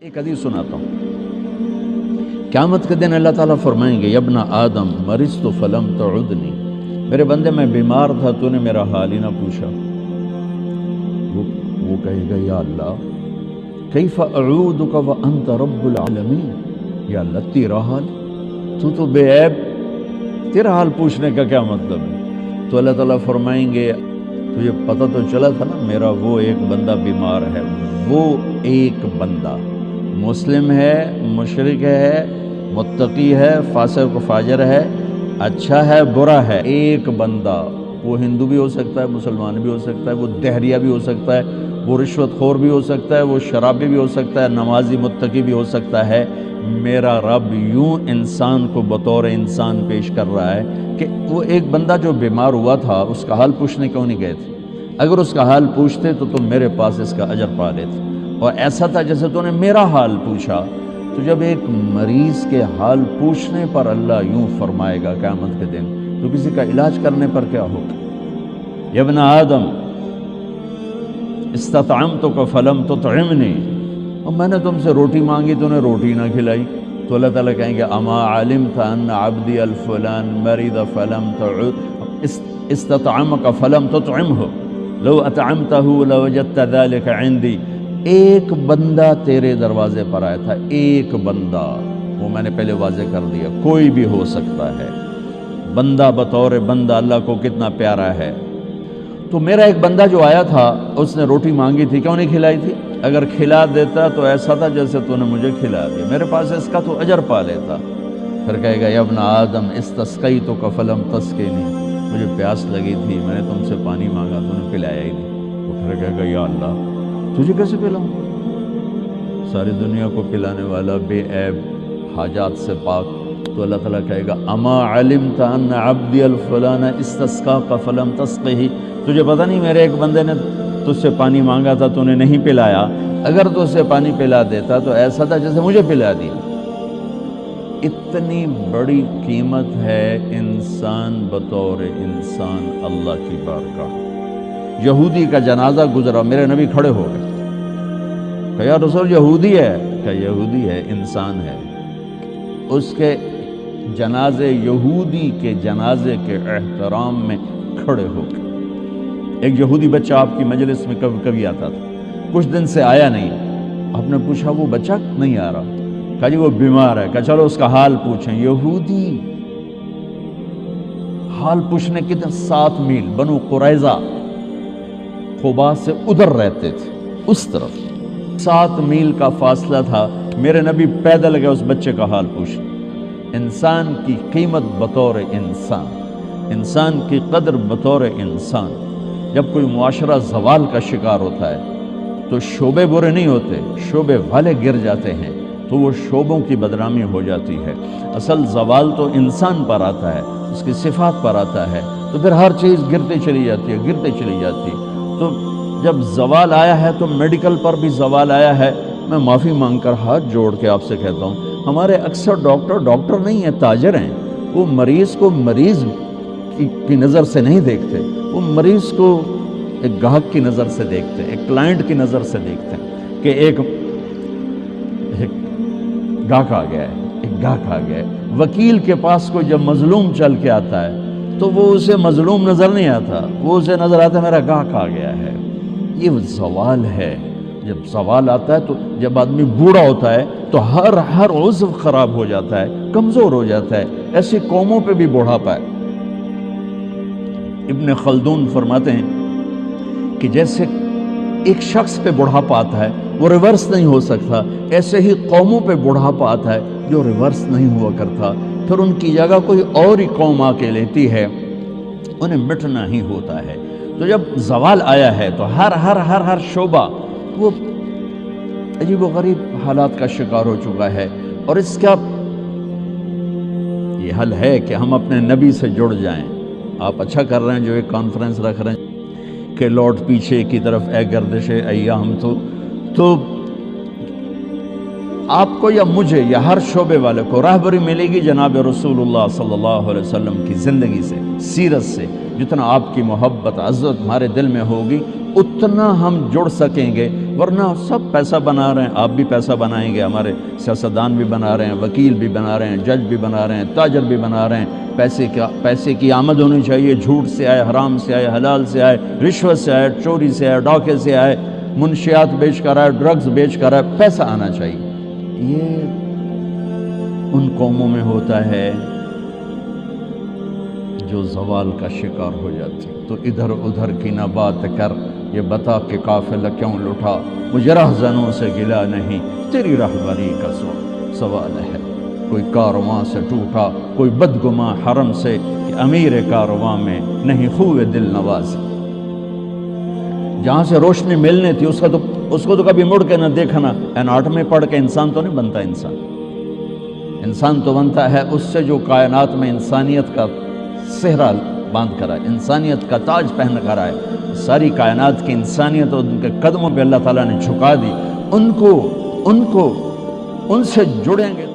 ایک حدیث سناتا ہوں۔ قیامت کے دن اللہ تعالیٰ فرمائیں گے یابن آدم مرضت فلم تعدنی، میرے بندے میں بیمار تھا تو نے میرا حال ہی نہ پوچھا۔ وہ کہے گا یا اللہ کیف اعودک وانت رب العالمین، یا اللہ تیرا حال، تو بے عیب، تیرا حال پوچھنے کا کیا مطلب ہے؟ تو اللہ تعالیٰ فرمائیں گے تجھے پتہ تو چلا تھا نا میرا وہ ایک بندہ بیمار ہے، وہ ایک بندہ مسلم ہے، مشرک ہے، متقی ہے، فاسق و فاجر ہے، اچھا ہے، برا ہے، ایک بندہ، وہ ہندو بھی ہو سکتا ہے، مسلمان بھی ہو سکتا ہے، وہ دہریہ بھی ہو سکتا ہے، وہ رشوت خور بھی ہو سکتا ہے، وہ شرابی بھی ہو سکتا ہے، نمازی متقی بھی ہو سکتا ہے۔ میرا رب یوں انسان کو بطور انسان پیش کر رہا ہے کہ وہ ایک بندہ جو بیمار ہوا تھا اس کا حال پوچھنے کیوں نہیں گئے تھے؟ اگر اس کا حال پوچھتے تو تم میرے پاس اس کا اجر پا لیتے، اور ایسا تھا جیسے تو نے میرا حال پوچھا۔ تو جب ایک مریض کے حال پوچھنے پر اللہ یوں فرمائے گا قیامت کے دن، تو کسی کا علاج کرنے پر کیا ہوگا؟ یا ابن آدم استطعمتک فلم تطعمنی، اور میں نے تم سے روٹی مانگی تو نے روٹی نہ کھلائی۔ تو اللہ تعالیٰ کہیں گے اما علمت ان عبدی الفلان مرض فلم استطعمک فلم تطعمہ لو اطعمتہ لوجدت ذلک عندی۔ ایک بندہ تیرے دروازے پر آیا تھا، ایک بندہ، وہ میں نے پہلے واضح کر دیا، کوئی بھی ہو سکتا ہے، بندہ بطور بندہ اللہ کو کتنا پیارا ہے۔ تو میرا ایک بندہ جو آیا تھا اس نے روٹی مانگی تھی، کیوں نہیں کھلائی تھی؟ اگر کھلا دیتا تو ایسا تھا جیسے تو نے مجھے کھلا دیا، میرے پاس اس کا تو اجر پا لیتا۔ پھر کہے گا یا ابن آدم استسقیتک فلم تسقینی، مجھے پیاس لگی تھی، میں نے تم سے پانی مانگا تو نے پلایا ہی نہیں۔ وہ پھر کہے گا یا اللہ تجھے کیسے پلاؤں؟ ساری دنیا کو پلانے والا، بے عیب، حاجات سے پاک۔ تو اللہ تعالیٰ کہے گا اما علمت ان عبدی الفلان استسقاک فلم تسقہ، تجھے پتہ نہیں میرے ایک بندے نے تجھ سے پانی مانگا تھا تو نے نہیں پلایا، اگر تو اسے پانی پلا دیتا تو ایسا تھا جیسے مجھے پلا دیا۔ اتنی بڑی قیمت ہے انسان بطور انسان اللہ کی بارگاہ۔ یہودی کا جنازہ گزرا، میرے نبی کھڑے ہو گئے کہ یا رسول یہودی ہے، کہ یہودی ہے، انسان ہے۔ اس کے جنازے، یہودی کے جنازے کے احترام میں کھڑے ہو گئے۔ ایک یہودی بچہ آپ کی مجلس میں کبھی کبھی آتا تھا، کچھ دن سے آیا نہیں، آپ نے پوچھا وہ بچہ نہیں آ رہا، کہا جی وہ بیمار ہے، کہا چلو اس کا حال پوچھیں۔ یہودی حال پوچھنے کتنے 7 میل، بنو قریظہ قباء سے ادھر رہتے تھے، اس طرف 7 میل کا فاصلہ تھا، میرے نبی پیدل گئے اس بچے کا حال پوچھنے۔ انسان کی قیمت بطور انسان، انسان کی قدر بطور انسان۔ جب کوئی معاشرہ زوال کا شکار ہوتا ہے تو شعبے برے نہیں ہوتے، شعبے والے گر جاتے ہیں تو وہ شعبوں کی بدنامی ہو جاتی ہے۔ اصل زوال تو انسان پر آتا ہے، اس کی صفات پر آتا ہے، تو پھر ہر چیز گرتے چلی جاتی ہے، گرتے چلی جاتی ہے۔ تو جب زوال آیا ہے تو میڈیکل پر بھی زوال آیا ہے۔ میں معافی مانگ کر ہاتھ جوڑ کے آپ سے کہتا ہوں، ہمارے اکثر ڈاکٹر نہیں ہیں، تاجر ہیں۔ وہ مریض کو مریض کی نظر سے نہیں دیکھتے، وہ مریض کو ایک گاہک کی نظر سے دیکھتے ہیں، ایک کلائنٹ کی نظر سے دیکھتے ہیں کہ ایک گاہک آ گیا ہے، ایک گاہک آ گیا ہے۔ وکیل کے پاس کو جب مظلوم چل کے آتا ہے تو وہ اسے مظلوم نظر نہیں آتا، وہ اسے نظر آتا ہے میرا گاہک آ گیا ہے۔ یہ زوال ہے۔ جب زوال آتا ہے تو جب آدمی بوڑھا ہوتا ہے تو ہر عضو خراب ہو جاتا ہے، کمزور ہو جاتا ہے۔ ایسی قوموں پہ بھی بوڑھاپا ہے۔ ابن خلدون فرماتے ہیں کہ جیسے ایک شخص پہ بڑھاپا آتا ہے وہ ریورس نہیں ہو سکتا، ایسے ہی قوموں پہ بڑھاپا آتا ہے جو ریورس نہیں ہوا کرتا، پھر ان کی جگہ کوئی اور ہی قوم آ کے لیتی ہے، انہیں مٹنا ہی ہوتا ہے۔ تو جب زوال آیا ہے تو ہر شعبہ وہ عجیب و غریب حالات کا شکار ہو چکا ہے، اور اس کا یہ حل ہے کہ ہم اپنے نبی سے جڑ جائیں۔ آپ اچھا کر رہے ہیں جو ایک کانفرنس رکھ رہے ہیں کہ لوٹ پیچھے کی طرف اے گردش ایام، تو آپ کو یا مجھے یا ہر شعبے والے کو راہبری ملے گی جناب رسول اللہ صلی اللہ علیہ وسلم کی زندگی سے، سیرت سے۔ جتنا آپ کی محبت عزت ہمارے دل میں ہوگی اتنا ہم جڑ سکیں گے، ورنہ سب پیسہ بنا رہے ہیں، آپ بھی پیسہ بنائیں گے، ہمارے سیاستدان بھی بنا رہے ہیں، وکیل بھی بنا رہے ہیں، جج بھی بنا رہے ہیں، تاجر بھی بنا رہے ہیں۔ پیسے کی آمد ہونی چاہیے، جھوٹ سے آئے، حرام سے آئے، حلال سے آئے، رشوت سے آئے، چوری سے آئے، ڈاکے سے آئے، منشیات بیچ کر آئے، ڈرگز بیچ کر آئے، پیسہ آنا چاہیے۔ یہ ان قوموں میں ہوتا ہے جو زوال کا شکار ہو جاتی۔ تو ادھر ادھر کی نہ بات کر، یہ بتا کہ قافلہ کیوں لٹا، مجھے رہزنوں سے گلا نہیں، تیری رہبری کا سوال ہے۔ کوئی کارواں سے ٹوٹا، کوئی بدگماں حرم سے، کہ امیر کارواں میں نہیں خوب دل نوازی۔ جہاں سے روشنی ملنے تھی اس کو تو کبھی مڑ کے نہ دیکھنا۔ اناٹمی پڑھ کے انسان تو نہیں بنتا، انسان تو بنتا ہے اس سے جو کائنات میں انسانیت کا صحرا باندھ کر آئے، انسانیت کا تاج پہن کر آئے۔ ساری کائنات کی انسانیت اور ان کے قدموں پہ اللہ تعالیٰ نے جھکا دی، ان سے جڑیں گے۔